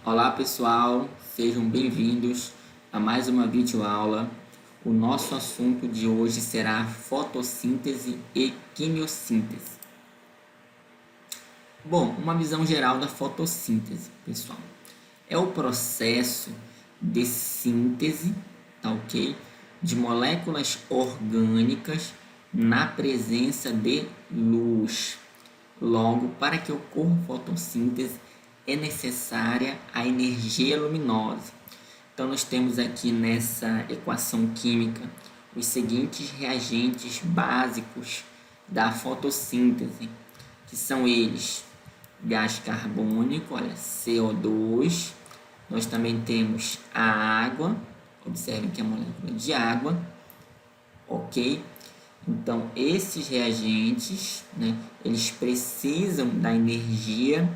Olá pessoal, sejam bem-vindos a mais uma videoaula. O nosso assunto de hoje será fotossíntese e quimiossíntese. Bom, uma visão geral da fotossíntese, pessoal. É o processo de síntese, tá ok? De moléculas orgânicas na presença de luz. Logo, para que ocorra fotossíntese, é necessária a energia luminosa. Então, nós temos aqui nessa equação química os seguintes reagentes básicos da fotossíntese, que são eles: gás carbônico, olha, CO2. Nós também temos a água, observem que é a molécula de água, ok? Então, esses reagentes, eles precisam da energia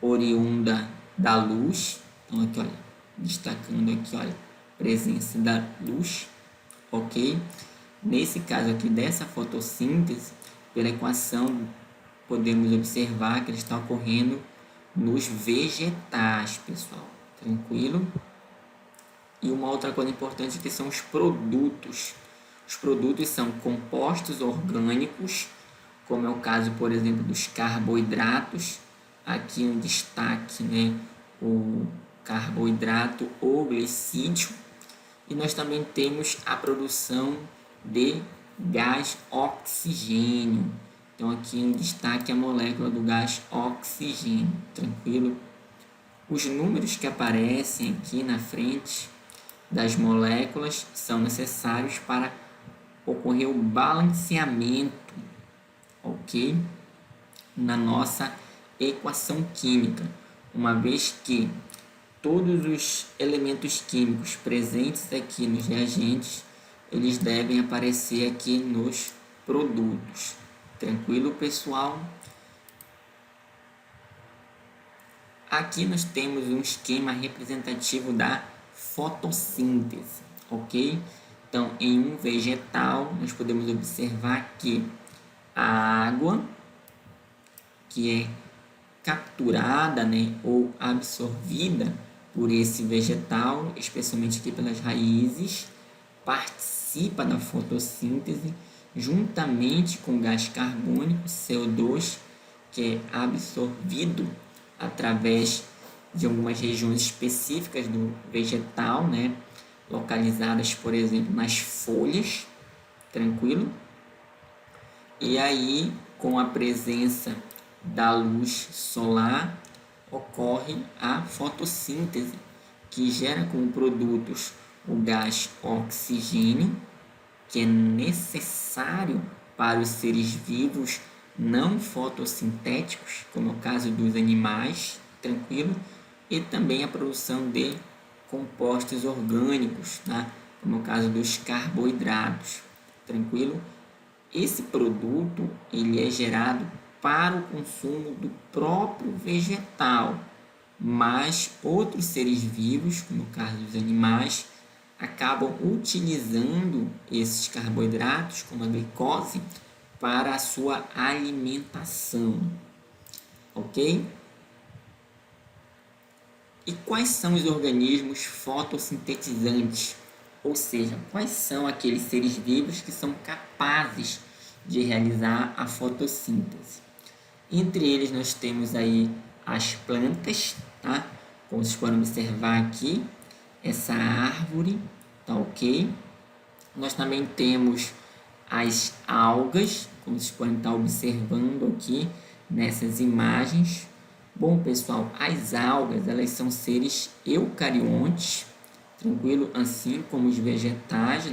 oriunda da luz. Então, aqui, olha, destacando aqui, olha, presença da luz, ok? Nesse caso aqui dessa fotossíntese, pela equação, podemos observar que ele está ocorrendo nos vegetais, pessoal. Tranquilo? E uma outra coisa importante que são os produtos. Os produtos são compostos orgânicos, como é o caso, por exemplo, dos carboidratos. Aqui um destaque, o carboidrato ou glicídio. E nós também temos a produção de gás oxigênio. Então, aqui um destaque a molécula do gás oxigênio. Tranquilo? Os números que aparecem aqui na frente das moléculas são necessários para ocorrer o balanceamento, ok? Na nossa equação química, uma vez que todos os elementos químicos presentes aqui nos reagentes, eles devem aparecer aqui nos produtos. Tranquilo, pessoal? Aqui nós temos um esquema representativo da fotossíntese, ok? Então, em um vegetal, nós podemos observar que a água, que é capturada, ou absorvida por esse vegetal, especialmente aqui pelas raízes, participa da fotossíntese juntamente com o gás carbônico, CO2, que é absorvido através de algumas regiões específicas do vegetal, localizadas, por exemplo, nas folhas, tranquilo? E aí, com a presença da luz solar, ocorre a fotossíntese, que gera como produtos o gás oxigênio, que é necessário para os seres vivos não fotossintéticos, como é o caso dos animais, tranquilo? E também a produção de compostos orgânicos, como é o caso dos carboidratos, tranquilo? Esse produto ele é gerado para o consumo do próprio vegetal, mas outros seres vivos, como o caso dos animais, acabam utilizando esses carboidratos, como a glicose, para a sua alimentação, ok? E quais são os organismos fotossintetizantes? Ou seja, quais são aqueles seres vivos que são capazes de realizar a fotossíntese? Entre eles nós temos aí as plantas, tá? Como vocês podem observar aqui, essa árvore, tá ok? Nós também temos as algas, como vocês podem estar observando aqui nessas imagens. Bom, pessoal, as algas, elas são seres eucariontes, tranquilo? Assim como os vegetais,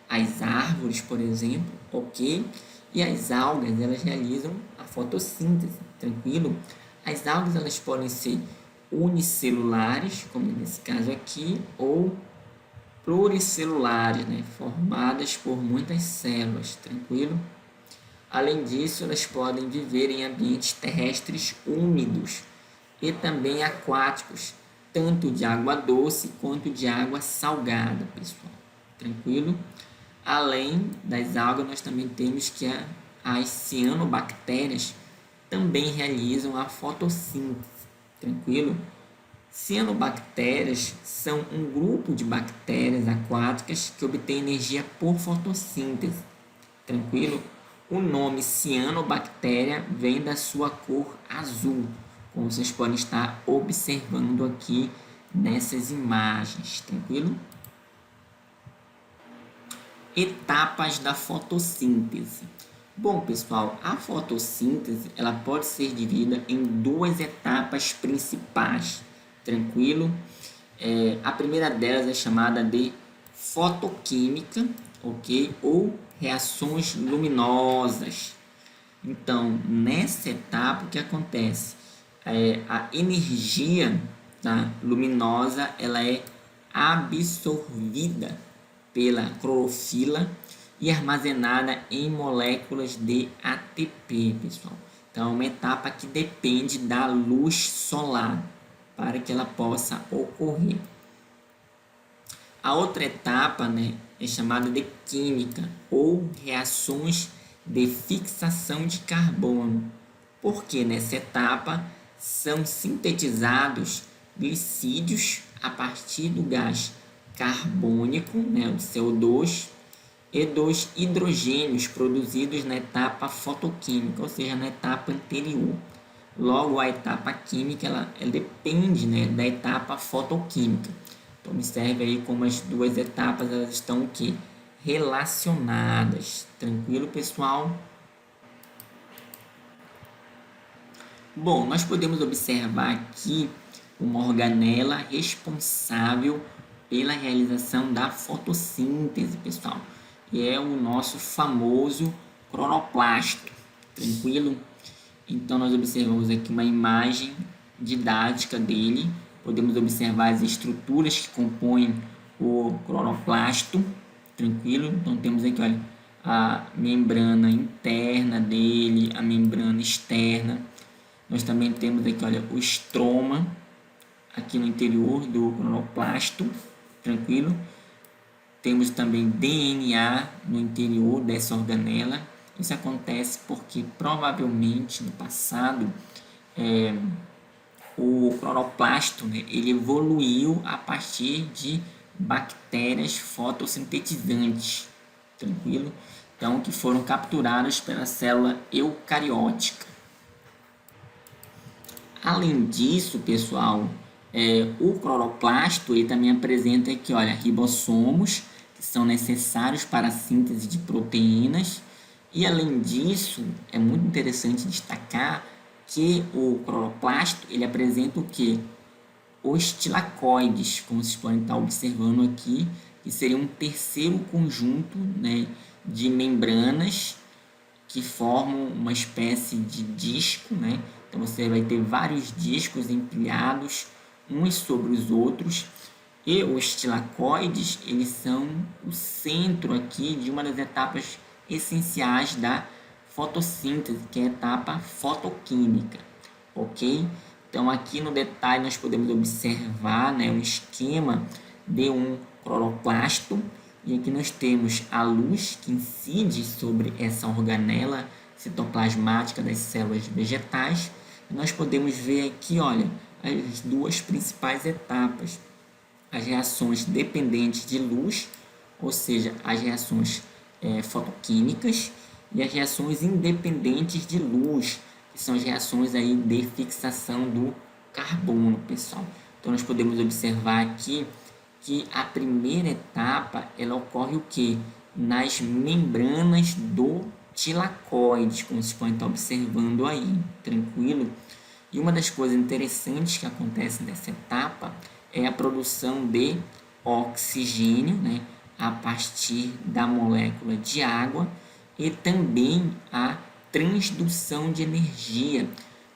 As árvores, por exemplo, ok? E as algas, elas realizam a fotossíntese, tranquilo? As algas, elas podem ser unicelulares, como nesse caso aqui, ou pluricelulares, formadas por muitas células, tranquilo? Além disso, elas podem viver em ambientes terrestres úmidos e também aquáticos, tanto de água doce quanto de água salgada, pessoal. Tranquilo? Além das algas, nós também temos que as cianobactérias também realizam a fotossíntese. Tranquilo? Cianobactérias são um grupo de bactérias aquáticas que obtém energia por fotossíntese. Tranquilo? O nome cianobactéria vem da sua cor azul, como vocês podem estar observando aqui nessas imagens. Tranquilo? Etapas da fotossíntese. Bom, pessoal, a fotossíntese ela pode ser dividida em duas etapas principais. Tranquilo? A primeira delas é chamada de fotoquímica, ok? Ou reações luminosas. Então, nessa etapa, o que acontece? A energia, tá, luminosa ela é absorvida pela clorofila e armazenada em moléculas de ATP, pessoal. Então, é uma etapa que depende da luz solar para que ela possa ocorrer. A outra etapa, né, é chamada de química ou reações de fixação de carbono, porque nessa etapa são sintetizados glicídios a partir do gás carbônico, né, o CO2, e dos hidrogênios produzidos na etapa fotoquímica, ou seja, na etapa anterior. Logo, a etapa química ela depende, né, da etapa fotoquímica. Então, observe aí como as duas etapas elas estão o quê? Relacionadas. Tranquilo, pessoal? Bom, nós podemos observar aqui uma organela responsável pela realização da fotossíntese, pessoal. E é o nosso famoso cloroplasto. Tranquilo? Então, nós observamos aqui uma imagem didática dele. Podemos observar as estruturas que compõem o cloroplasto. Tranquilo? Então, temos aqui, olha, a membrana interna dele, a membrana externa. Nós também temos aqui, olha, o estroma, aqui no interior do cloroplasto. Tranquilo? Temos também DNA no interior dessa organela. Isso acontece porque provavelmente no passado o cloroplasto, né, ele evoluiu a partir de bactérias fotossintetizantes, tranquilo? Então, que foram capturadas pela célula eucariótica. Além disso, pessoal, o cloroplasto ele também apresenta aqui, olha, ribossomos, que são necessários para a síntese de proteínas. E além disso, é muito interessante destacar que o cloroplasto ele apresenta o que? Os tilacoides, como vocês podem estar observando aqui, que seria um terceiro conjunto, né, de membranas que formam uma espécie de disco, né? Então você vai ter vários discos empilhados uns sobre os outros. E os tilacoides, eles são o centro aqui de uma das etapas essenciais da fotossíntese, que é a etapa fotoquímica, ok? Então, aqui no detalhe nós podemos observar, né, um esquema de um cloroplasto, e aqui nós temos a luz que incide sobre essa organela citoplasmática das células vegetais, e nós podemos ver aqui, olha, as duas principais etapas, as reações dependentes de luz, ou seja, as reações fotoquímicas, e as reações independentes de luz, que são as reações aí de fixação do carbono, pessoal. Então, nós podemos observar aqui que a primeira etapa, ela ocorre o quê? Nas membranas do tilacoide, como vocês podem estar observando aí, tranquilo? E uma das coisas interessantes que acontece nessa etapa é a produção de oxigênio, né, a partir da molécula de água, e também a transdução de energia,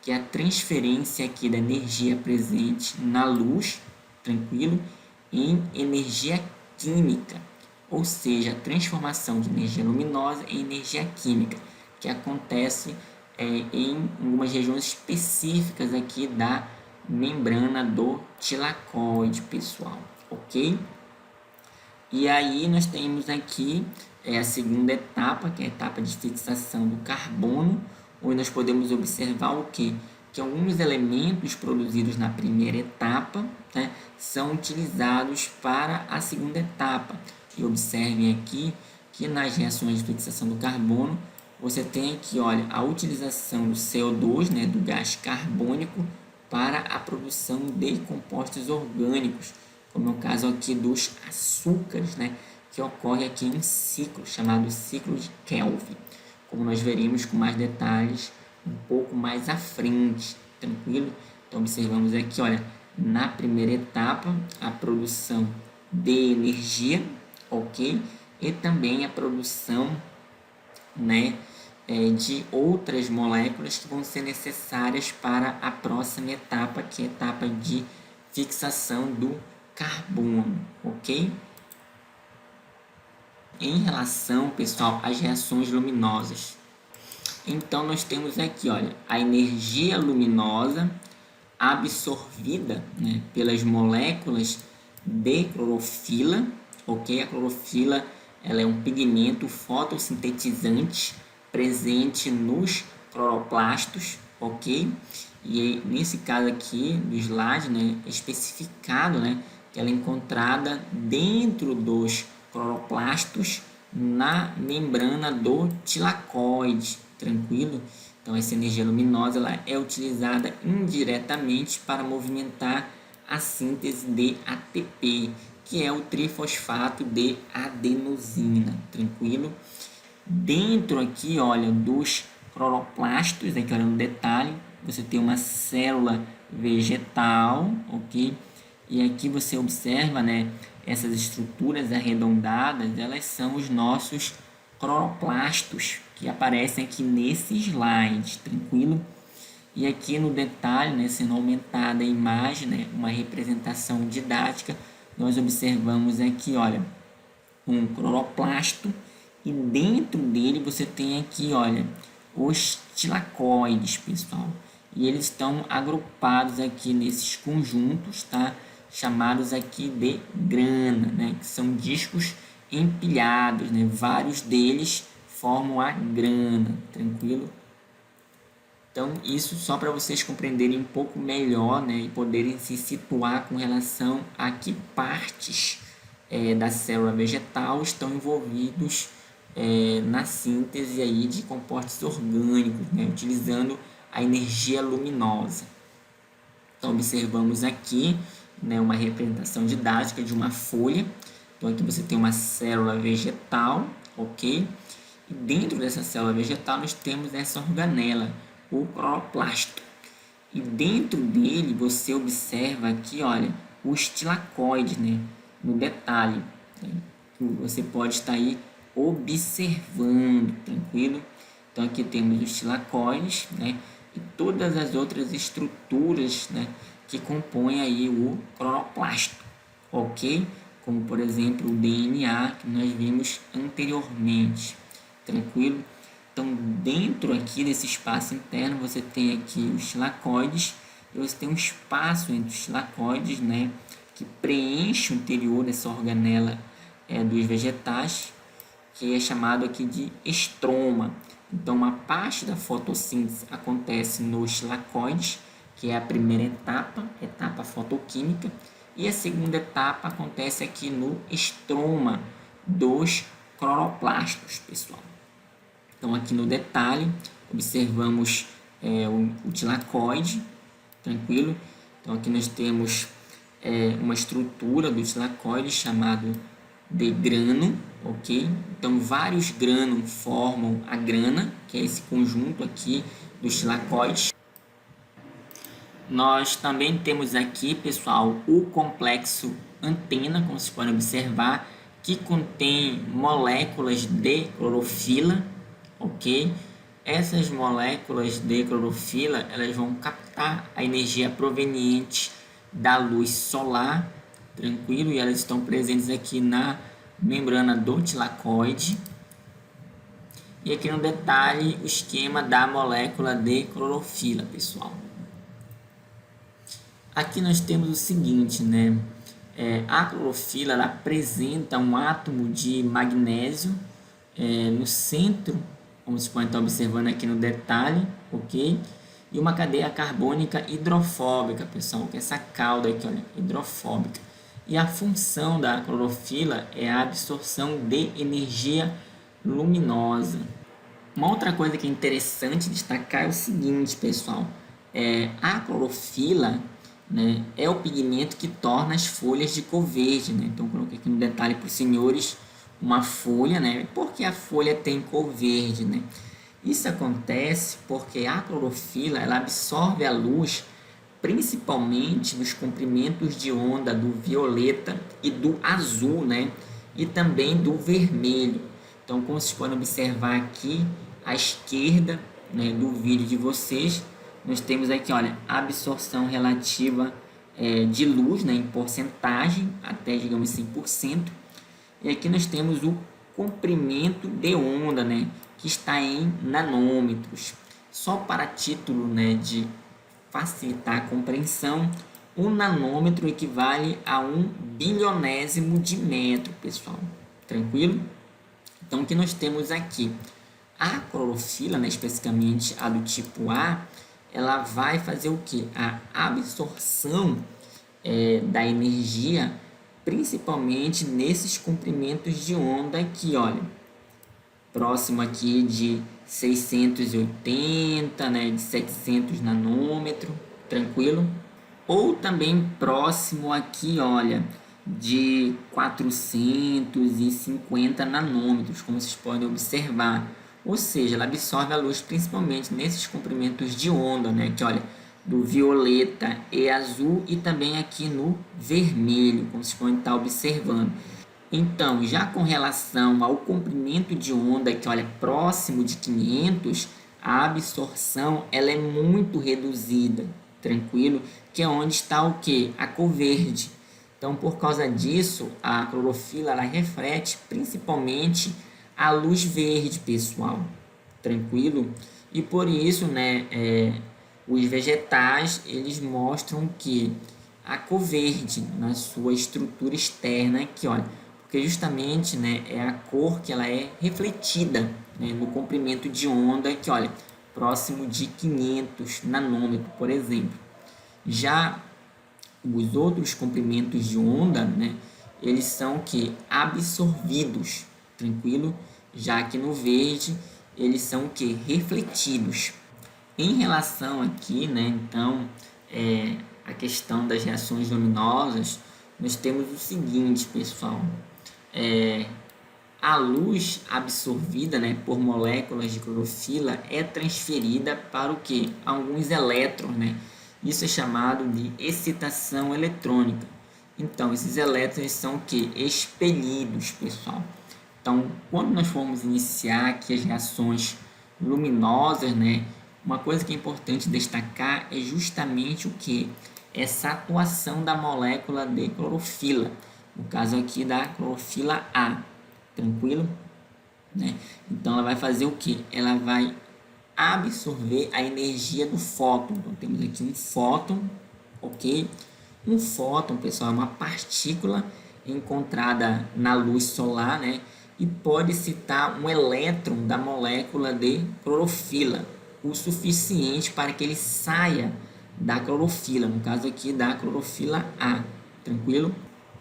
que é a transferência aqui da energia presente na luz, tranquilo, em energia química, ou seja, a transformação de energia luminosa em energia química, que acontece em algumas regiões específicas aqui da membrana do tilacoide, pessoal, ok? E aí nós temos aqui a segunda etapa, que é a etapa de fixação do carbono, onde nós podemos observar o quê? Que alguns elementos produzidos na primeira etapa, né, são utilizados para a segunda etapa. E observem aqui que nas reações de fixação do carbono, você tem aqui, olha, a utilização do CO2, né, do gás carbônico, para a produção de compostos orgânicos, como é o caso aqui dos açúcares, né, que ocorre aqui em ciclo, chamado ciclo de Kelvin, como nós veremos com mais detalhes um pouco mais à frente, tranquilo? Então, observamos aqui, olha, na primeira etapa, a produção de energia, ok? E também a produção, né, de outras moléculas que vão ser necessárias para a próxima etapa, que é a etapa de fixação do carbono, ok? Em relação, pessoal, às reações luminosas, então nós temos aqui, olha, a energia luminosa absorvida, né, pelas moléculas de clorofila, ok? A clorofila, ela é um pigmento fotossintetizante presente nos cloroplastos, ok? E nesse caso aqui do slide, né, é especificado, né, que ela é encontrada dentro dos cloroplastos na membrana do tilacoide, tranquilo? Então, essa energia luminosa ela é utilizada indiretamente para movimentar a síntese de ATP, que é o trifosfato de adenosina, tranquilo? Dentro aqui, olha, dos cloroplastos, aqui olha no detalhe, você tem uma célula vegetal, ok? E aqui você observa, né, essas estruturas arredondadas, elas são os nossos cloroplastos, que aparecem aqui nesse slide, tranquilo? E aqui no detalhe, né, sendo aumentada a imagem, né, uma representação didática, nós observamos aqui, olha, um cloroplasto, e dentro dele você tem aqui, olha, os tilacoides, pessoal. E eles estão agrupados aqui nesses conjuntos, tá? Chamados aqui de grana, né? Que são discos empilhados, né? Vários deles formam a grana, tranquilo? Então, isso só para vocês compreenderem um pouco melhor, né? E poderem se situar com relação a que partes da célula vegetal estão envolvidos na síntese aí de compostos orgânicos, né? Utilizando a energia luminosa. Então, observamos aqui, né, uma representação didática de uma folha. Então, aqui você tem uma célula vegetal, ok? E dentro dessa célula vegetal nós temos essa organela, o cloroplasto. E dentro dele você observa aqui, olha, os tilacoides, né? No detalhe, né? Você pode estar aí observando, tranquilo? Então aqui temos os tilacoides, né? E todas as outras estruturas, né, que compõem aí o cloroplasto, ok? Como por exemplo o DNA que nós vimos anteriormente, tranquilo? Então dentro aqui desse espaço interno você tem aqui os tilacoides e você tem um espaço entre os tilacoides, né, que preenche o interior dessa organela dos vegetais, que é chamado aqui de estroma. Então, uma parte da fotossíntese acontece nos tilacoides, que é a primeira etapa, etapa fotoquímica, e a segunda etapa acontece aqui no estroma dos cloroplastos, pessoal. Então, aqui no detalhe, observamos o tilacoide, tranquilo? Então, aqui nós temos uma estrutura do tilacoide chamado de grano, ok? Então, vários grãos formam a grana, que é esse conjunto aqui dos tilacoides. Nós também temos aqui, pessoal, o complexo antena, como vocês podem observar, que contém moléculas de clorofila, ok? Essas moléculas de clorofila, elas vão captar a energia proveniente da luz solar, tranquilo? E elas estão presentes aqui na membrana do tilacoide. E aqui no detalhe o esquema da molécula de clorofila, pessoal. Aqui nós temos o seguinte, né? A clorofila ela apresenta um átomo de magnésio no centro, como vocês podem estar observando aqui no detalhe, ok? e uma cadeia carbônica hidrofóbica, pessoal, que é essa cauda aqui, olha, hidrofóbica. E a função da clorofila é a absorção de energia luminosa. Uma outra coisa que é interessante destacar é o seguinte, pessoal, a clorofila, né, é o pigmento que torna as folhas de cor verde, né? Então, coloquei aqui no detalhe para os senhores uma folha, né? Por que a folha tem cor verde, né? Isso acontece porque a clorofila ela absorve a luz principalmente nos comprimentos de onda do violeta e do azul, né? E também do vermelho. Então, como vocês podem observar aqui à esquerda, né, do vídeo de vocês, nós temos aqui, olha, a absorção relativa de luz, né, em porcentagem, até, digamos, 100%. E aqui nós temos o comprimento de onda, né, que está em nanômetros. Só para título, né, de facilitar a compreensão, um nanômetro equivale a 1 bilionésimo de metro, pessoal. Tranquilo? Então, o que nós temos aqui? A clorofila, né, especificamente a do tipo A, ela vai fazer o que? A absorção da energia, principalmente nesses comprimentos de onda aqui, olha, próximo aqui de 680, né, de 700 nanômetro, tranquilo? Ou também próximo aqui, olha, de 450 nanômetros, como vocês podem observar. Ou seja, ela absorve a luz principalmente nesses comprimentos de onda, né, que olha, do violeta e azul e também aqui no vermelho, como vocês podem estar observando. Então, já com relação ao comprimento de onda, que olha, próximo de 500, a absorção ela é muito reduzida, tranquilo? Que é onde está o que? A cor verde. Então, por causa disso, a clorofila ela reflete principalmente a luz verde, pessoal, tranquilo? E por isso, né, os vegetais eles mostram que a cor verde na sua estrutura externa aqui, olha, porque justamente, né, é a cor que ela é refletida, né, no comprimento de onda que, olha, próximo de 500 nanômetros, por exemplo. Já os outros comprimentos de onda, né, eles são que absorvidos, tranquilo? Já que no verde eles são que refletidos. Em relação aqui, né, então, a questão das reações luminosas, nós temos o seguinte, pessoal. A luz absorvida, né, por moléculas de clorofila é transferida para o que? Alguns elétrons, né? Isso é chamado de excitação eletrônica. Então, esses elétrons são o que? Expelidos, pessoal. Então, quando nós formos iniciar aqui as reações luminosas, né, uma coisa que é importante destacar é justamente o que? Essa atuação da molécula de clorofila. No caso aqui da clorofila A, tranquilo? Né? Então, ela vai fazer o que? Ela vai absorver a energia do fóton. Então, temos aqui um fóton, ok? Um fóton, pessoal, é uma partícula encontrada na luz solar, né? E pode citar um elétron da molécula de clorofila, o suficiente para que ele saia da clorofila, no caso aqui da clorofila A, tranquilo?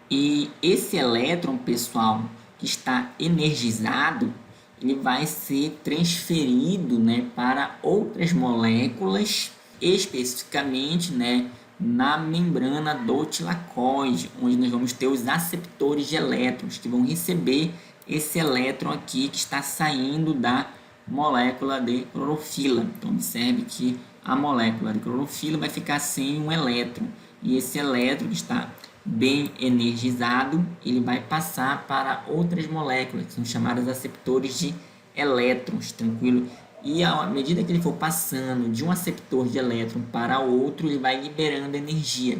E esse elétron, pessoal, que está energizado, ele vai ser transferido, né, para outras moléculas, especificamente, né, na membrana do tilacoide, onde nós vamos ter os aceptores de elétrons, que vão receber esse elétron aqui que está saindo da molécula de clorofila. Então, observe que a molécula de clorofila vai ficar sem um elétron, e esse elétron que está bem energizado, ele vai passar para outras moléculas, que são chamadas aceptores de elétrons, tranquilo? E à medida que ele for passando de um aceptor de elétron para outro, ele vai liberando energia.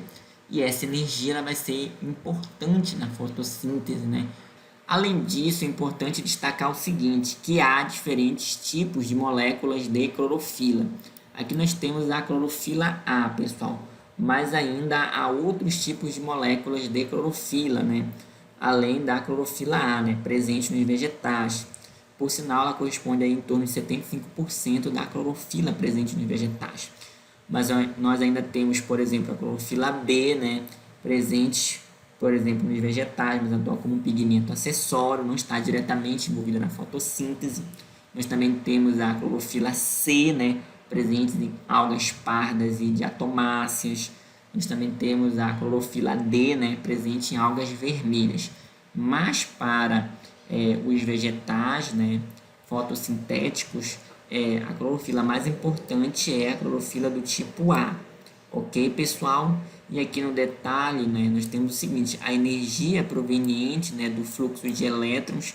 E essa energia ela vai ser importante na fotossíntese, né? Além disso, é importante destacar o seguinte, que há diferentes tipos de moléculas de clorofila. Aqui nós temos a clorofila A, pessoal, mas ainda há outros tipos de moléculas de clorofila, né? Além da clorofila A, né? Presente nos vegetais. Por sinal, ela corresponde a em torno de 75% da clorofila presente nos vegetais. mas nós ainda temos, por exemplo, a clorofila B, né, presente, por exemplo, nos vegetais, mas atua como um pigmento acessório, não está diretamente envolvida na fotossíntese. Nós também temos a clorofila C, né, presente em algas pardas e diatomáceas. Nós também temos a clorofila D, né, presente em algas vermelhas. Mas para os vegetais, né, fotossintéticos, a clorofila mais importante é a clorofila do tipo A. Ok, pessoal? E aqui no detalhe, né, nós temos o seguinte: a energia proveniente, né, do fluxo de elétrons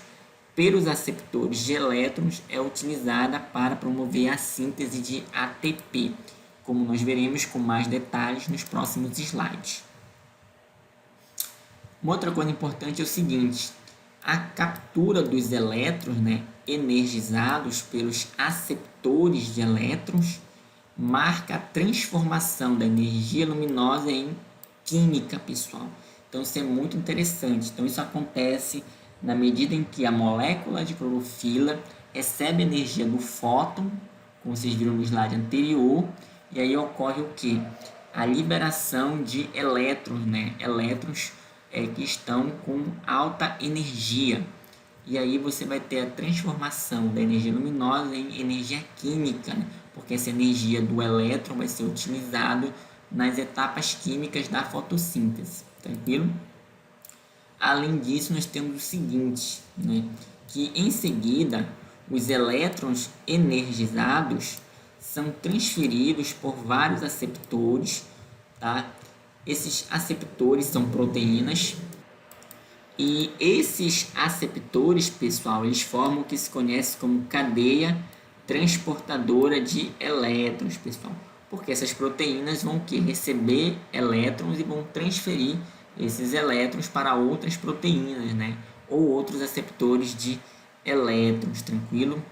pelos aceptores de elétrons é utilizada para promover a síntese de ATP, como nós veremos com mais detalhes nos próximos slides. Uma outra coisa importante é o seguinte: a captura dos elétrons, né, energizados pelos aceptores de elétrons marca a transformação da energia luminosa em química, pessoal. Então isso é muito interessante. Então isso acontece na medida em que a molécula de clorofila recebe energia do fóton, como vocês viram no slide anterior, e aí ocorre o que? A liberação de elétrons, né? Elétrons que estão com alta energia. E aí você vai ter a transformação da energia luminosa em energia química, né? Porque essa energia do elétron vai ser utilizada nas etapas químicas da fotossíntese, tranquilo? Além disso, nós temos o seguinte, né? Que em seguida os elétrons energizados são transferidos por vários aceptores, tá? Esses aceptores são proteínas. E esses aceptores, pessoal, eles formam o que se conhece como cadeia transportadora de elétrons, pessoal. Porque essas proteínas vão receber elétrons e vão transferir esses elétrons para outras proteínas, né? Ou outros aceptores de elétrons, tranquilo?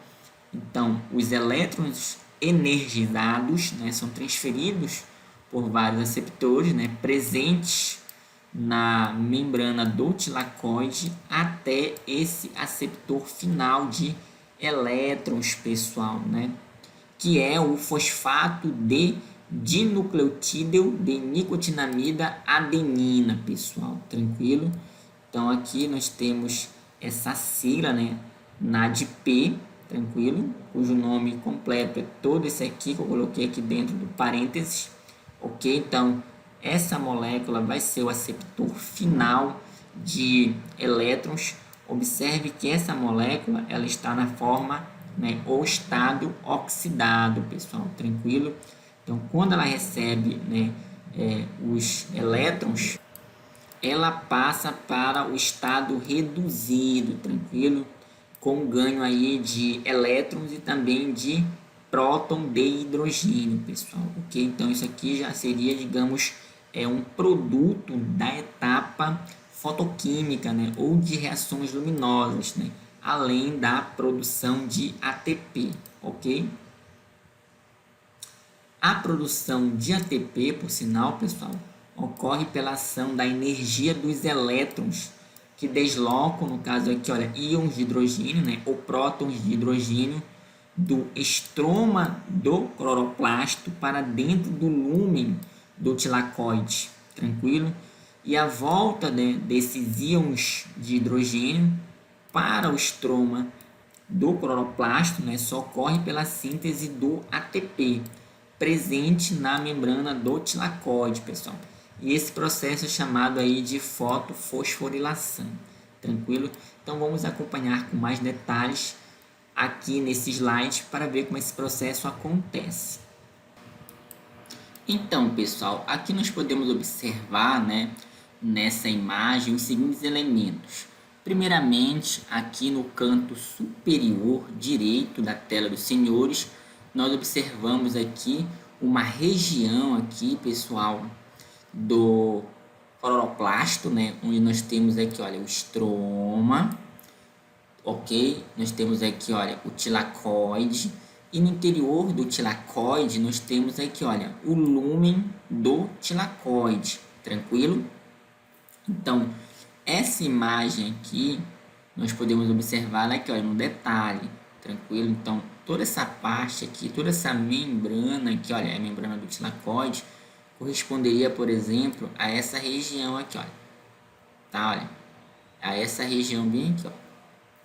Então, os elétrons energizados, né, são transferidos por vários aceptores, né, presentes na membrana do tilacoide até esse aceptor final de elétrons, pessoal, né? Que é o fosfato de dinucleotídeo de nicotinamida adenina, pessoal, tranquilo? Então aqui nós temos essa sigla, né? NADP, tranquilo? Cujo nome completo é todo esse aqui que eu coloquei aqui dentro do parênteses, ok? Então essa molécula vai ser o aceptor final de elétrons. Observe que essa molécula ela está na forma, né, ou estado oxidado, pessoal, tranquilo? Então, quando ela recebe, né, os elétrons, ela passa para o estado reduzido, tranquilo? Com ganho aí de elétrons e também de próton de hidrogênio, pessoal, ok? Então, isso aqui já seria, digamos, um produto da etapa fotoquímica, né? Ou de reações luminosas, né? Além da produção de ATP, ok? A produção de ATP, por sinal, pessoal, ocorre pela ação da energia dos elétrons que deslocam, no caso aqui, olha, íons de hidrogênio, né? Ou prótons de hidrogênio do estroma do cloroplasto para dentro do lúmen do tilacoide, tranquilo? E a volta, né, desses íons de hidrogênio para o estroma do cloroplasto, né, só ocorre pela síntese do ATP, presente na membrana do tilacoide, pessoal. E esse processo é chamado aí de fotofosforilação, tranquilo? Então vamos acompanhar com mais detalhes aqui nesse slide para ver como esse processo acontece. Então, pessoal, aqui nós podemos observar, né, nessa imagem os seguintes elementos. Primeiramente, aqui no canto superior direito da tela dos senhores, nós observamos aqui uma região aqui, pessoal, do cloroplasto, né, onde nós temos aqui, olha, o estroma, ok? Nós temos aqui, olha, o tilacoide. E no interior do tilacoide, nós temos aqui, olha, o lúmen do tilacoide, tranquilo? Então, essa imagem aqui, nós podemos observar aqui, olha, no detalhe. tranquilo? Então, toda essa parte aqui, toda essa membrana aqui, olha, a membrana do tilacoide, corresponderia, por exemplo, a essa região aqui, olha, tá, olha, a essa região bem aqui, ó,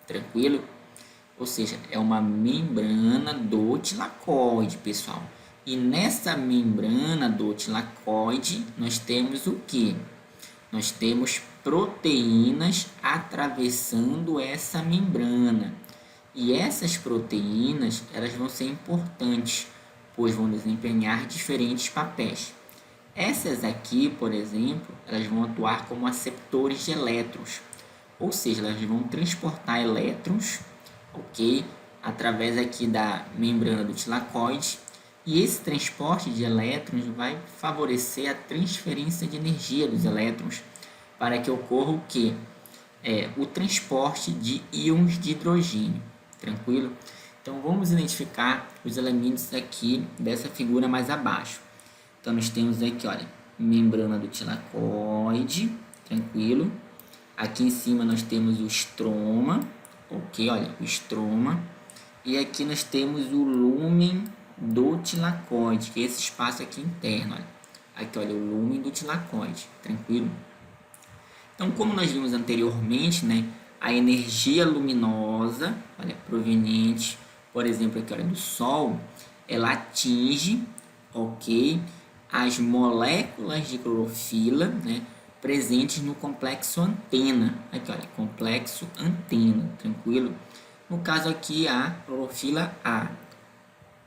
tranquilo? Ou seja, é uma membrana do tilacoide, pessoal. E nessa membrana do tilacoide, nós temos o que? Nós temos proteínas atravessando essa membrana. E essas proteínas, elas vão ser importantes, pois vão desempenhar diferentes papéis. Essas aqui, por exemplo, elas vão atuar como aceptores de elétrons. Ou seja, elas vão transportar elétrons, ok? Através aqui da membrana do tilacoide. E esse transporte de elétrons vai favorecer a transferência de energia dos elétrons para que ocorra o quê? O transporte de íons de hidrogênio, tranquilo? Então, vamos identificar os elementos aqui dessa figura mais abaixo. Então, nós temos aqui, olha, membrana do tilacoide, tranquilo? Aqui em cima nós temos o estroma, ok? Olha, o estroma. E aqui nós temos o lúmen do tilacoide, que é esse espaço aqui interno, olha. Aqui, olha, o lúmen do tilacoide, tranquilo? Então, como nós vimos anteriormente, né, a energia luminosa, olha, proveniente, por exemplo, aqui, olha, do Sol, ela atinge, ok, as moléculas de clorofila, né, presentes no complexo antena. Aqui, olha, complexo antena, tranquilo? No caso aqui, a clorofila A.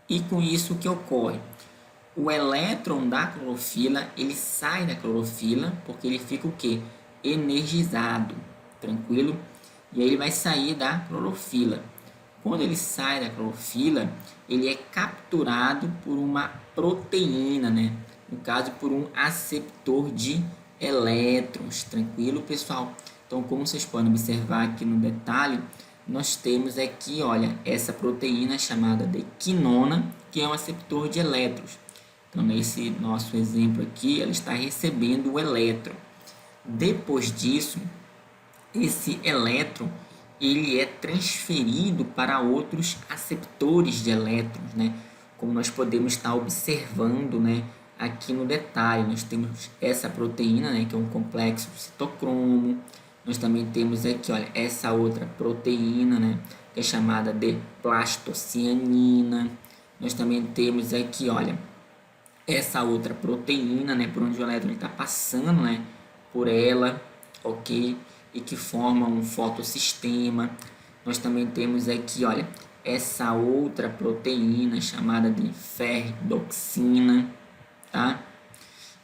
E com isso, o que ocorre? O elétron da clorofila, ele sai da clorofila, porque ele fica o quê? Energizado, tranquilo? E aí ele vai sair da clorofila. Quando ele sai da clorofila, ele é capturado por uma proteína, né? No caso, por um aceptor de elétrons, tranquilo, pessoal? Então, como vocês podem observar aqui no detalhe, nós temos aqui, olha, essa proteína chamada de quinona, que é um aceptor de elétrons. Então, nesse nosso exemplo aqui, ela está recebendo o elétron. Depois disso, esse elétron, ele é transferido para outros aceptores de elétrons, né? Como nós podemos estar observando, né, aqui no detalhe, nós temos essa proteína, né, que é um complexo citocromo. Nós também temos aqui, olha, essa outra proteína, né, que é chamada de plastocianina. Nós também temos aqui, olha, essa outra proteína, né, por onde o elétron está passando, né, por ela, ok? E que forma um fotossistema. Nós também temos aqui, olha, essa outra proteína chamada de ferridoxina, tá?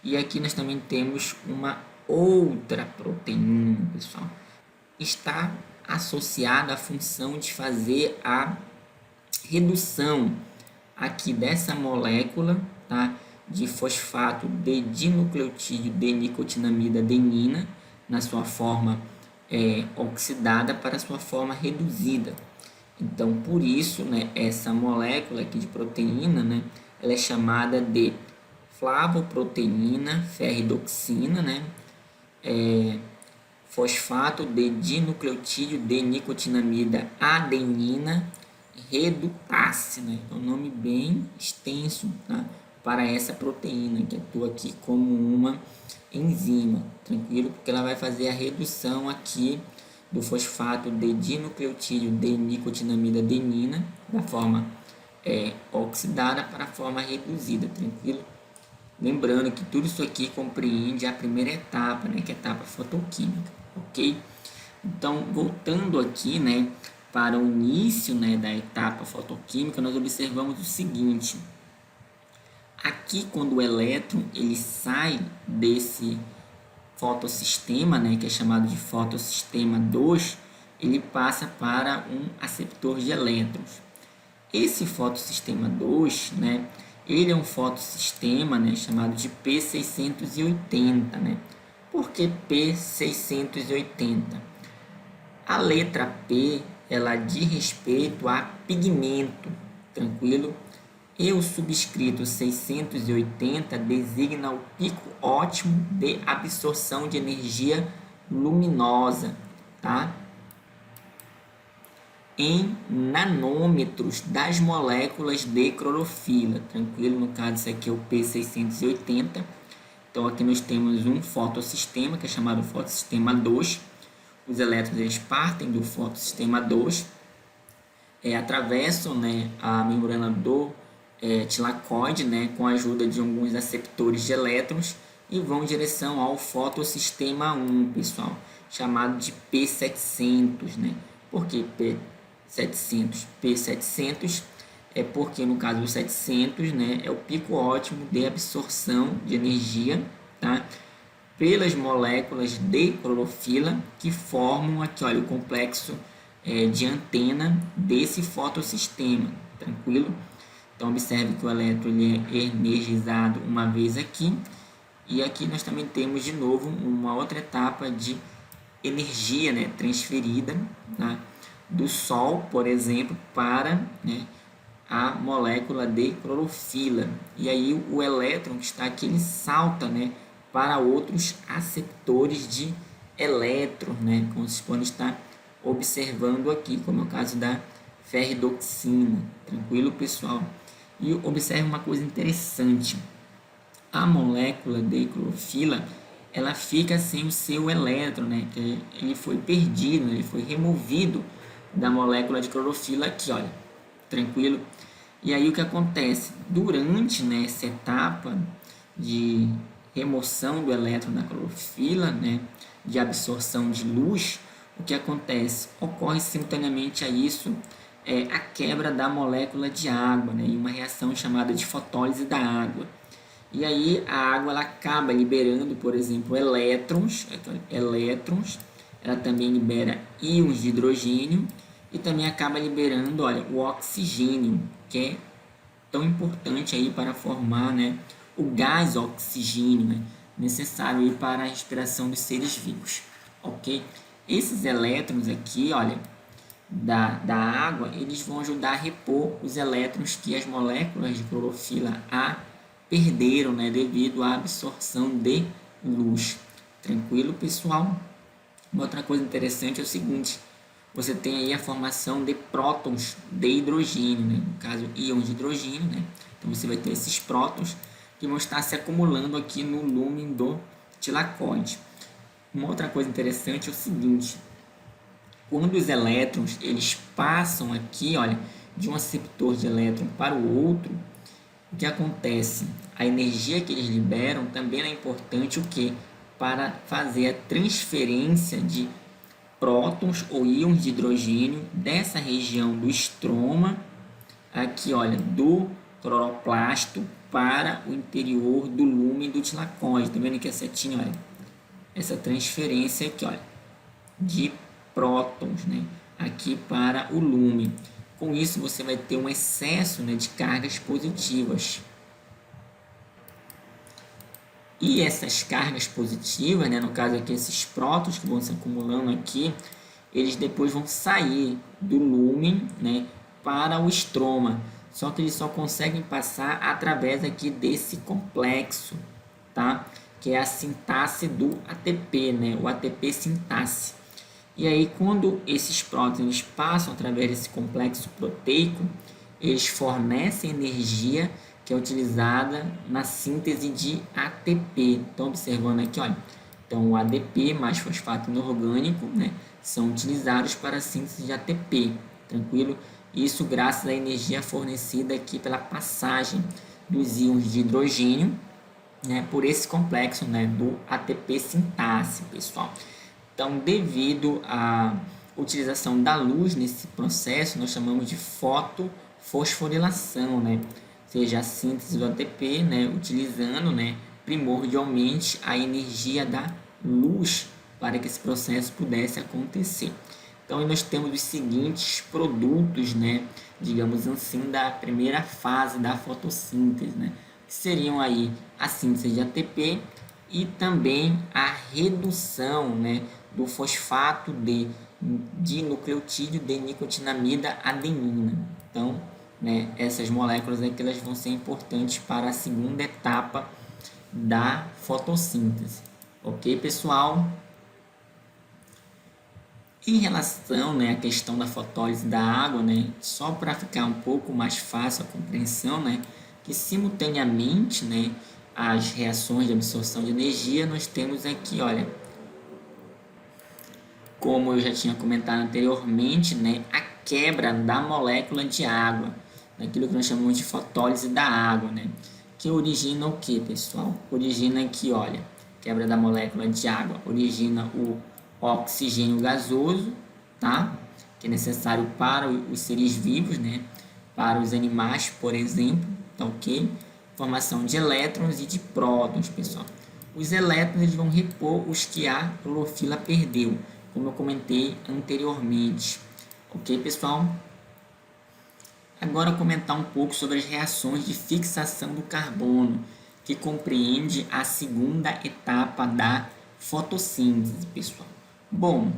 E aqui nós também temos uma outra proteína, pessoal, está associada à função de fazer a redução aqui dessa molécula, tá, de fosfato de dinucleotídeo de nicotinamida adenina na sua forma oxidada para a sua forma reduzida. Então, por isso, né, essa molécula aqui de proteína, né, ela é chamada de flavoproteína ferridoxina, né, fosfato de dinucleotídeo de nicotinamida adenina redutase, né? É um nome bem extenso, tá? Para essa proteína que atua aqui como uma enzima, tranquilo? Porque ela vai fazer a redução aqui do fosfato de dinucleotídeo de nicotinamida adenina da forma oxidada para a forma reduzida, tranquilo? Lembrando que tudo isso aqui compreende a primeira etapa, né, que é a etapa fotoquímica, ok? Então, voltando aqui, né, para o início, né, da etapa fotoquímica, nós observamos o seguinte. Aqui, quando o elétron ele sai desse fotossistema, né, que é chamado de fotossistema 2, ele passa para um aceptor de elétrons. Esse fotossistema 2, né, ele é um fotossistema, né, chamado de P680, né? Por que P680? A letra P, ela diz respeito a pigmento, tranquilo? E o subscrito 680 designa o pico ótimo de absorção de energia luminosa, tá? em nanômetros das moléculas de clorofila, tranquilo? No caso, isso aqui é o P680. Então, aqui nós temos um fotossistema, que é chamado fotossistema 2. Os elétrons eles partem do fotossistema 2, atravessam, né, a membrana do tilacoide, né, com a ajuda de alguns aceptores de elétrons e vão em direção ao fotossistema 1, pessoal, chamado de P700, né? Por que P700? P700 é porque, no caso do 700, né, é o pico ótimo de absorção de energia, tá? Pelas moléculas de clorofila que formam aqui, olha, o complexo de antena desse fotossistema, tranquilo? Então, observe que o elétron ele é energizado uma vez aqui, e aqui nós também temos de novo uma outra etapa de energia, né, transferida, tá, do Sol, por exemplo, para, né, a molécula de clorofila. E aí o elétron que está aqui, ele salta, né, para outros aceptores de elétrons, né, como vocês podem estar observando aqui, como é o caso da ferridoxina. Tranquilo, pessoal? E observe uma coisa interessante. A molécula de clorofila, ela fica sem o seu elétron, né? Ele foi perdido, ele foi removido da molécula de clorofila aqui, olha, tranquilo? E aí o que acontece? Durante, né, essa etapa de remoção do elétron da clorofila, né, de absorção de luz, o que acontece? Ocorre simultaneamente a isso a quebra da molécula de água, né, em uma reação chamada de fotólise da água. E aí a água ela acaba liberando, por exemplo, elétrons, ela também libera íons de hidrogênio e também acaba liberando, olha, o oxigênio, que é tão importante aí para formar, né, o gás oxigênio, né, necessário aí para a respiração dos seres vivos, ok? Esses elétrons aqui, olha, da água, eles vão ajudar a repor os elétrons que as moléculas de clorofila A perderam, né, devido à absorção de luz. Tranquilo, pessoal? Uma outra coisa interessante é o seguinte: você tem aí a formação de prótons de hidrogênio, né? No caso, íons de hidrogênio, né? Então você vai ter esses prótons que vão estar se acumulando aqui no lúmen do tilacoide. Uma outra coisa interessante é o seguinte: quando os elétrons eles passam aqui, olha, de um aceptor de elétron para o outro, o que acontece? A energia que eles liberam também é importante o que? Para fazer a transferência de prótons ou íons de hidrogênio dessa região do estroma, aqui, olha, do cloroplasto para o interior do lúmen do tilacoide. Tá vendo que a setinha, olha, essa transferência aqui, olha, de prótons, né, aqui para o lúmen. Com isso, você vai ter um excesso, né, de cargas positivas. E essas cargas positivas, né, no caso aqui, esses prótons que vão se acumulando aqui, eles depois vão sair do lúmen, né, para o estroma. Só que eles só conseguem passar através aqui desse complexo, tá? Que é a sintaxe do ATP, né, o ATP sintaxe. E aí, quando esses prótons passam através desse complexo proteico, eles fornecem energia que é utilizada na síntese de ATP. Então, observando aqui, olha, então o ADP mais fosfato inorgânico, né, são utilizados para a síntese de ATP, tranquilo? Isso graças à energia fornecida aqui pela passagem dos íons de hidrogênio, né, por esse complexo, né, do ATP sintaxe, pessoal. Então, devido à utilização da luz nesse processo, nós chamamos de fotofosforilação, né? Ou seja, a síntese do ATP, né, utilizando, né, primordialmente a energia da luz para que esse processo pudesse acontecer. Então, nós temos os seguintes produtos, né, digamos assim, da primeira fase da fotossíntese, né, que seriam aí a síntese de ATP e também a redução, né, do fosfato de dinucleotídeo de nicotinamida adenina. Então, né, essas moléculas aqui elas vão ser importantes para a segunda etapa da fotossíntese. Ok, pessoal? Em relação, né, à questão da fotólise da água, né, só para ficar um pouco mais fácil a compreensão, né, que simultaneamente, né, as reações de absorção de energia, nós temos aqui, olha, como eu já tinha comentado anteriormente, né, a quebra da molécula de água, naquilo que nós chamamos de fotólise da água, né, que origina o que, pessoal? Origina aqui, olha, quebra da molécula de água, origina o oxigênio gasoso, tá? Que é necessário para os seres vivos, né? Para os animais, por exemplo, tá ok? Formação de elétrons e de prótons, pessoal. Os elétrons eles vão repor os que a clorofila perdeu, como eu comentei anteriormente. Ok, pessoal? Agora comentar um pouco sobre as reações de fixação do carbono, que compreende a segunda etapa da fotossíntese, pessoal. Bom,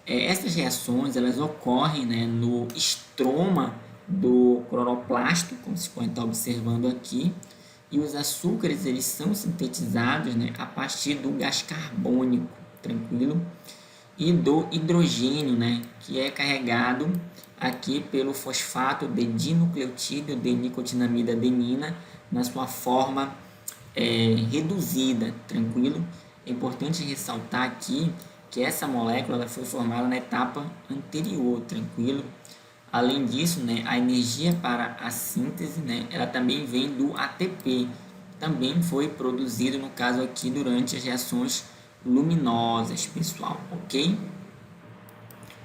essas reações elas ocorrem, né, no estroma do cloroplasto, como vocês podem estar observando aqui, e os açúcares eles são sintetizados, né, a partir do gás carbônico, tranquilo? E do hidrogênio, né, que é carregado aqui pelo fosfato de dinucleotídeo de nicotinamida adenina na sua forma reduzida, tranquilo? É importante ressaltar aqui que essa molécula ela foi formada na etapa anterior, tranquilo? Além disso, né, a energia para a síntese, né, ela também vem do ATP, também foi produzido, no caso aqui, durante as reações luminosas, pessoal, ok?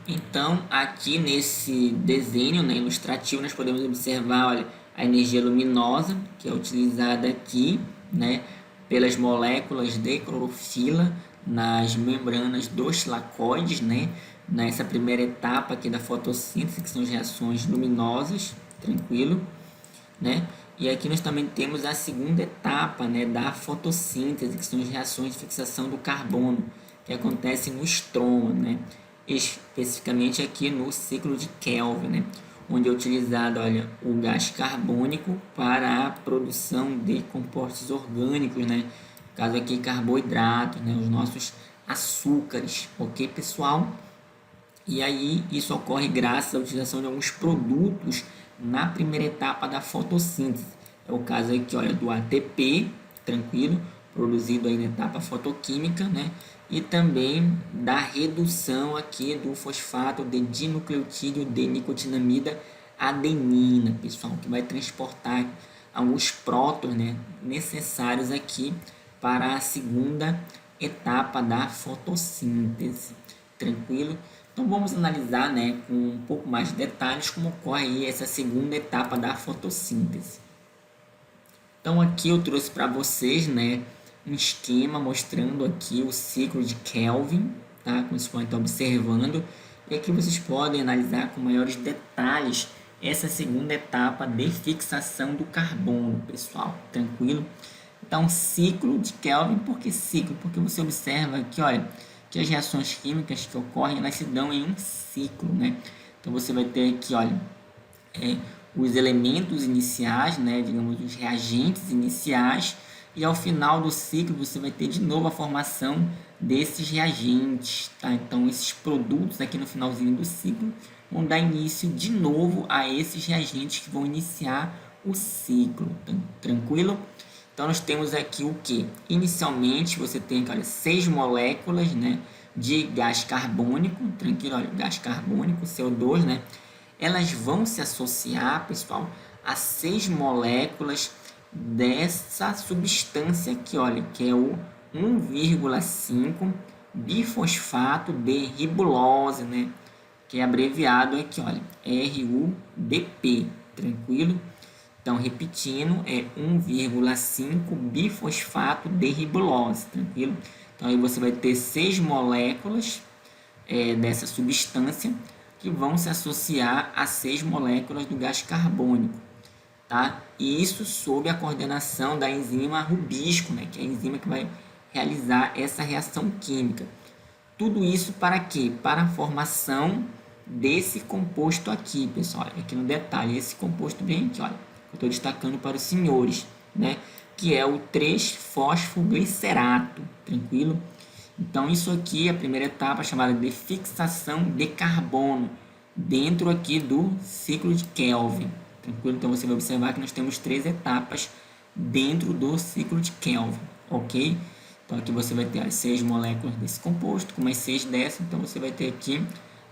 Então, aqui nesse desenho, né, ilustrativo, nós podemos observar, olha, a energia luminosa, que é utilizada aqui, né, pelas moléculas de clorofila nas membranas dos tilacoides, né, nessa primeira etapa aqui da fotossíntese, que são as reações luminosas, tranquilo, né? E aqui nós também temos a segunda etapa, né, da fotossíntese, que são as reações de fixação do carbono, que acontecem no estroma, né? Especificamente aqui no ciclo de Kelvin, né? Onde é utilizado, olha, o gás carbônico para a produção de compostos orgânicos, né? No caso aqui, carboidratos, né? Os nossos açúcares, ok, pessoal? E aí isso ocorre graças à utilização de alguns produtos na primeira etapa da fotossíntese. É o caso aqui, olha, do ATP, tranquilo, produzido aí na etapa fotoquímica, né? E também da redução aqui do fosfato de dinucleotídeo de nicotinamida adenina, pessoal, que vai transportar alguns prótons, né, necessários aqui para a segunda etapa da fotossíntese, tranquilo? Então vamos analisar, né, com um pouco mais de detalhes como ocorre aí essa segunda etapa da fotossíntese. Então aqui eu trouxe para vocês, né, um esquema mostrando aqui o ciclo de Kelvin, tá? Como vocês podem estar observando. E aqui vocês podem analisar com maiores detalhes essa segunda etapa de fixação do carbono, pessoal, tranquilo? Então, ciclo de Kelvin, por que ciclo? Porque você observa aqui, olha, que as reações químicas que ocorrem, elas se dão em um ciclo, né? Então, você vai ter aqui, olha, os elementos iniciais, né, digamos, os reagentes iniciais, e ao final do ciclo você vai ter de novo a formação desses reagentes, tá? Então, esses produtos aqui no finalzinho do ciclo vão dar início de novo a esses reagentes que vão iniciar o ciclo, tranquilo? Então, nós temos aqui o que? Inicialmente, você tem, olha, 6 moléculas, né, de gás carbônico, tranquilo, olha, gás carbônico, CO2, né? Elas vão se associar, pessoal, a 6 moléculas dessa substância aqui, olha, que é o 1,5 bifosfato de ribulose, né? Que é abreviado aqui, olha, RUBP, tranquilo? Então, repetindo, é 1,5 bifosfato de ribulose, tranquilo? Então, aí você vai ter 6 moléculas dessa substância que vão se associar a 6 moléculas do gás carbônico, tá? E isso sob a coordenação da enzima rubisco, né? Que é a enzima que vai realizar essa reação química. Tudo isso para quê? Para a formação desse composto aqui, pessoal. Aqui no detalhe, esse composto bem aqui, olha, eu estou destacando para os senhores, né? Que é o 3-fosfoglicerato, tranquilo? Então, isso aqui é a primeira etapa chamada de fixação de carbono dentro aqui do ciclo de Kelvin. Tranquilo? Então, você vai observar que nós temos 3 etapas dentro do ciclo de Kelvin, ok? Então, aqui você vai ter as 6 moléculas desse composto, com mais 6 dessa, então você vai ter aqui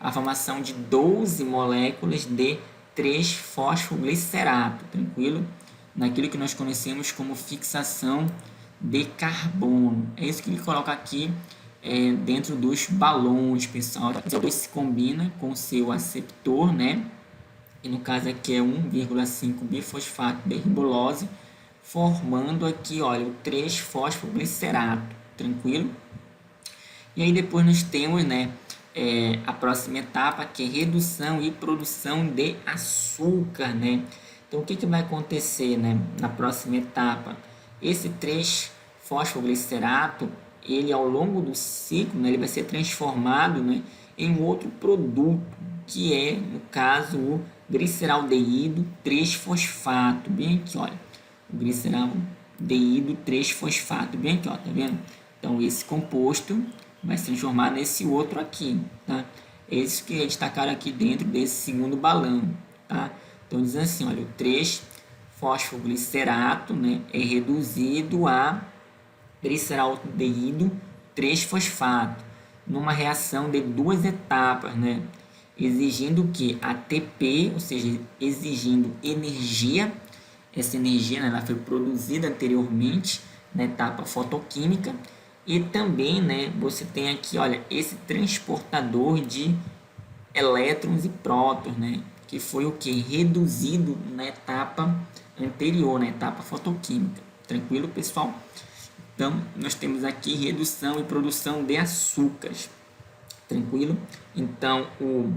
a formação de 12 moléculas de 3-fosfoglicerato, tranquilo? Naquilo que nós conhecemos como fixação de carbono. É isso que ele coloca aqui dentro dos balões, pessoal. O CO2 se combina com o seu aceptor, né? E no caso aqui é 1,5 bifosfato de ribulose, formando aqui, olha, o 3-fosfoglicerato, tranquilo? E aí depois nós temos, né, a próxima etapa, que é redução e produção de açúcar, né? Então, o que, que vai acontecer, né, na próxima etapa? Esse 3-fosfoglicerato, ele ao longo do ciclo, né, ele vai ser transformado, né, em outro produto, que é, no caso, o gliceraldeído 3-fosfato. Bem aqui, olha, o gliceraldeído 3-fosfato, bem aqui, ó, tá vendo? Então, esse composto vai se transformar nesse outro aqui, tá? Esse que é destacado aqui dentro desse segundo balão, tá? Então, diz assim, olha, o 3-fosfoglicerato, né, é reduzido a gliceraldeído 3-fosfato, numa reação de 2 etapas, né? Exigindo que ATP, ou seja, exigindo energia. Essa energia, né, ela foi produzida anteriormente na etapa fotoquímica. E também, né, você tem aqui, olha, esse transportador de elétrons e prótons, né, que foi o que? Reduzido na etapa anterior, na etapa fotoquímica. Tranquilo, pessoal? Então, nós temos aqui redução e produção de açúcares. Tranquilo? Então, o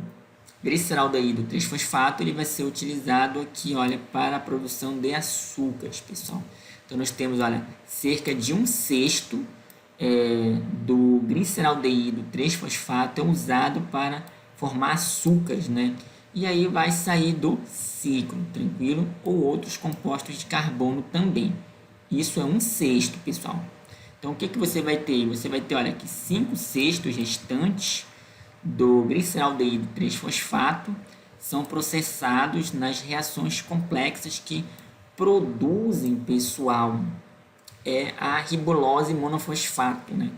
gliceraldeído 3-fosfato ele vai ser utilizado aqui, olha, para a produção de açúcares, pessoal. Então, nós temos, olha, cerca de 1/6 do gliceraldeído 3-fosfato é usado para formar açúcares, né? E aí vai sair do ciclo, tranquilo? Ou outros compostos de carbono também. Isso é 1/6, pessoal. Então, o que, que você vai ter? Você vai ter, olha aqui, 5/6 restantes do gliceraldeído 3-fosfato são processados nas reações complexas que produzem, pessoal, a ribulose monofosfato, né?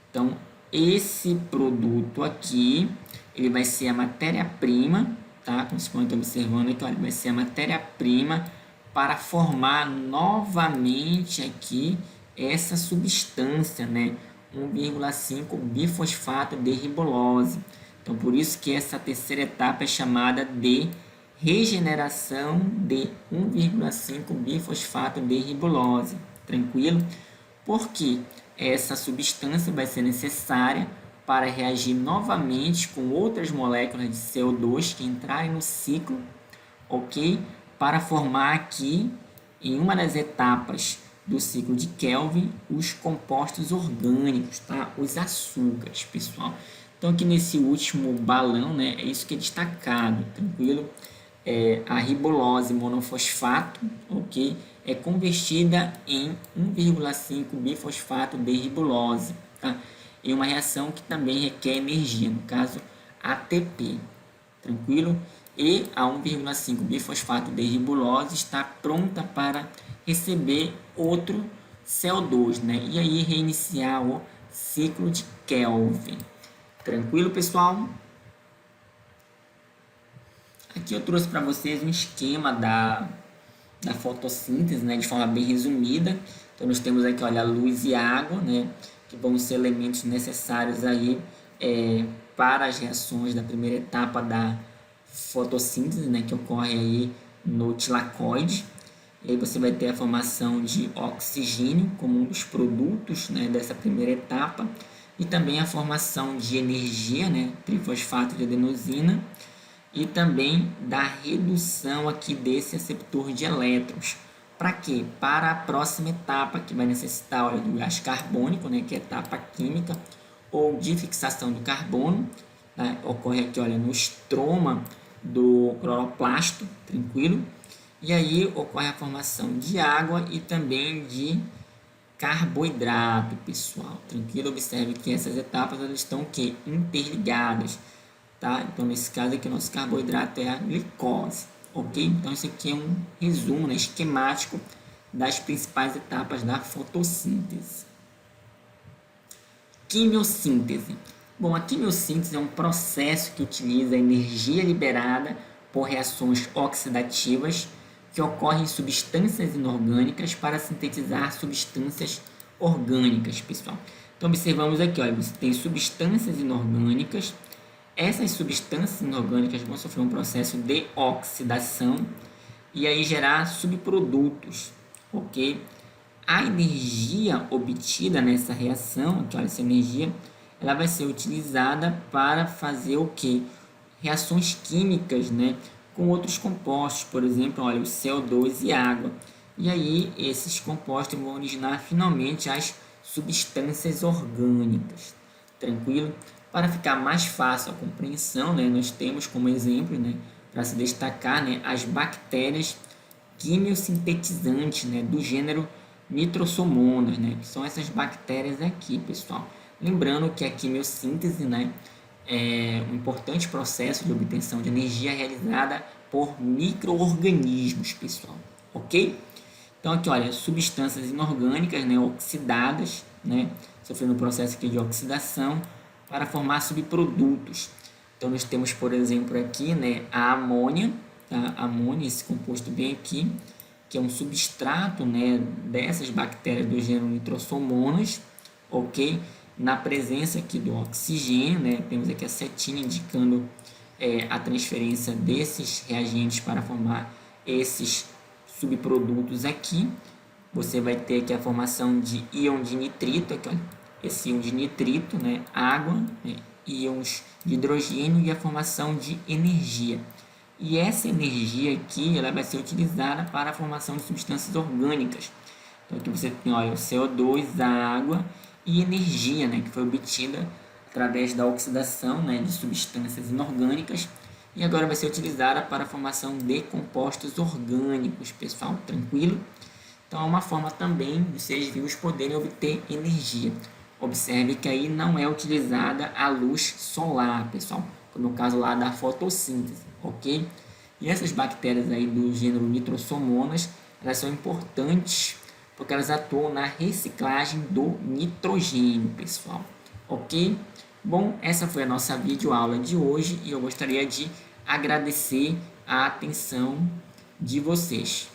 Então, esse produto aqui, ele vai ser a matéria-prima, tá? Como vocês estão observando aqui, olha, vai ser a matéria-prima para formar novamente aqui essa substância, né? 1,5 bifosfato de ribulose. Então, por isso que essa terceira etapa é chamada de regeneração de 1,5 bifosfato de ribulose. Tranquilo? Porque essa substância vai ser necessária para reagir novamente com outras moléculas de CO2 que entrarem no ciclo, ok? Para formar aqui, em uma das etapas do ciclo de Kelvin, os compostos orgânicos, tá? Os açúcares, pessoal. Então, aqui nesse último balão, né, é isso que é destacado, tranquilo? A ribulose monofosfato, ok? É convertida em 1,5 bifosfato de ribulose, tá? Em uma reação que também requer energia, no caso ATP, tranquilo? E a 1,5 bifosfato de ribulose está pronta para receber outro CO2, né? E aí reiniciar o ciclo de Kelvin. Tranquilo, pessoal? Aqui eu trouxe para vocês um esquema da fotossíntese, né, de forma bem resumida. Então, nós temos aqui, olha, a luz e a água, né, que vão ser elementos necessários aí para as reações da primeira etapa da fotossíntese, né, que ocorre aí no tilacoide. E aí você vai ter a formação de oxigênio como um dos produtos, né, dessa primeira etapa, e também a formação de energia, né, trifosfato de adenosina, e também da redução aqui desse aceptor de elétrons. Para quê? Para a próxima etapa, que vai necessitar, olha, do gás carbônico, né, que é a etapa química, ou de fixação do carbono, tá? Ocorre aqui, olha, no estroma do cloroplasto, tranquilo? E aí ocorre a formação de água e também de carboidrato, pessoal. Tranquilo? Observe que essas etapas elas estão o quê? Interligadas, tá? Então, nesse caso aqui, o nosso carboidrato é a glicose, ok? Então, isso aqui é um resumo, né, esquemático das principais etapas da fotossíntese. Quimiossíntese. Bom, a quimiossíntese é um processo que utiliza a energia liberada por reações oxidativas que ocorrem em substâncias inorgânicas para sintetizar substâncias orgânicas, pessoal. Então, observamos aqui, olha, você tem substâncias inorgânicas. Essas substâncias inorgânicas vão sofrer um processo de oxidação e aí gerar subprodutos, ok? A energia obtida nessa reação, que olha, essa energia, ela vai ser utilizada para fazer o quê? Reações químicas, né? Com outros compostos, por exemplo, olha, o CO2 e água. E aí, esses compostos vão originar finalmente as substâncias orgânicas. Tranquilo? Para ficar mais fácil a compreensão, né, nós temos como exemplo, né, para se destacar, né, as bactérias quimiosintetizantes, né, do gênero Nitrosomonas, né, que são essas bactérias aqui, pessoal. Lembrando que a quimiossíntese, né, é um importante processo de obtenção de energia realizada por micro-organismos, pessoal, ok? Então aqui, olha, substâncias inorgânicas, né, oxidadas, né, sofrendo um processo aqui de oxidação para formar subprodutos. Então nós temos, por exemplo, aqui, né, a amônia, tá? A amônia, esse composto bem aqui, que é um substrato, né, dessas bactérias do gênero Nitrosomonas, ok? Na presença aqui do oxigênio, né, temos aqui a setinha indicando a transferência desses reagentes para formar esses subprodutos aqui. Você vai ter aqui a formação de íon de nitrito, aqui, olha, esse íon de nitrito, né, água, né, íons de hidrogênio e a formação de energia. E essa energia aqui, ela vai ser utilizada para a formação de substâncias orgânicas. Então aqui você tem, olha, o CO2, a água e energia, né, que foi obtida através da oxidação, né, de substâncias inorgânicas e agora vai ser utilizada para a formação de compostos orgânicos, pessoal, tranquilo? Então é uma forma também de seres vivos poderem obter energia. Observe que aí não é utilizada a luz solar, pessoal, no caso lá da fotossíntese, ok? E essas bactérias aí do gênero Nitrosomonas, elas são importantes porque elas atuam na reciclagem do nitrogênio, pessoal, ok? Bom, essa foi a nossa videoaula de hoje e eu gostaria de agradecer a atenção de vocês.